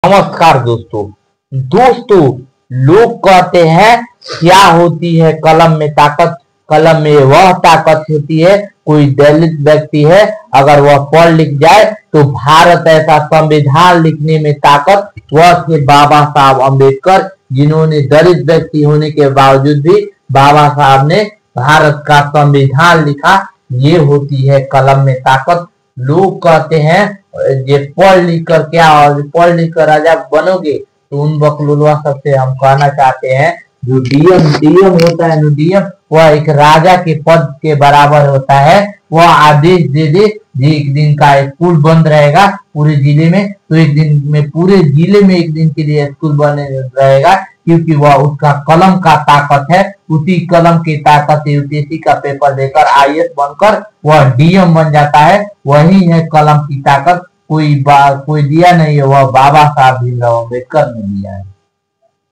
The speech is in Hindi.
नमस्कार दोस्तों। लोग कहते हैं क्या होती है कलम में ताकत। कलम में वह ताकत होती है, कोई दलित व्यक्ति है अगर वह पढ़ लिख जाए तो भारत ऐसा संविधान लिखने में ताकत वह थे बाबा साहब अम्बेडकर, जिन्होंने दलित व्यक्ति होने के बावजूद भी बाबा साहब ने भारत का संविधान लिखा। ये होती है कलम में ताकत। लोग कहते हैं ये पढ़ लिख कर क्या, और पढ़ लिख कर राजा बनोगे, तो उन बकलुलवा सबसे हम कहना चाहते हैं जो डीएम होता है, डीएम वह एक राजा के पद के बराबर होता है। वह आदेश दे दे एक दिन का स्कूल बंद रहेगा पूरे जिले में, तो एक दिन में पूरे जिले में एक दिन के लिए स्कूल बंद रहेगा, क्योंकि वह उसका कलम का ताकत है। उसी कलम की ताकत से यूपीएससी का पेपर देकर आईएएस बनकर वह डीएम बन जाता है। वही है कलम की ताकत। कोई दिया नहीं है, वह बाबा साहब भीमराव अम्बेडकर ने दिया है।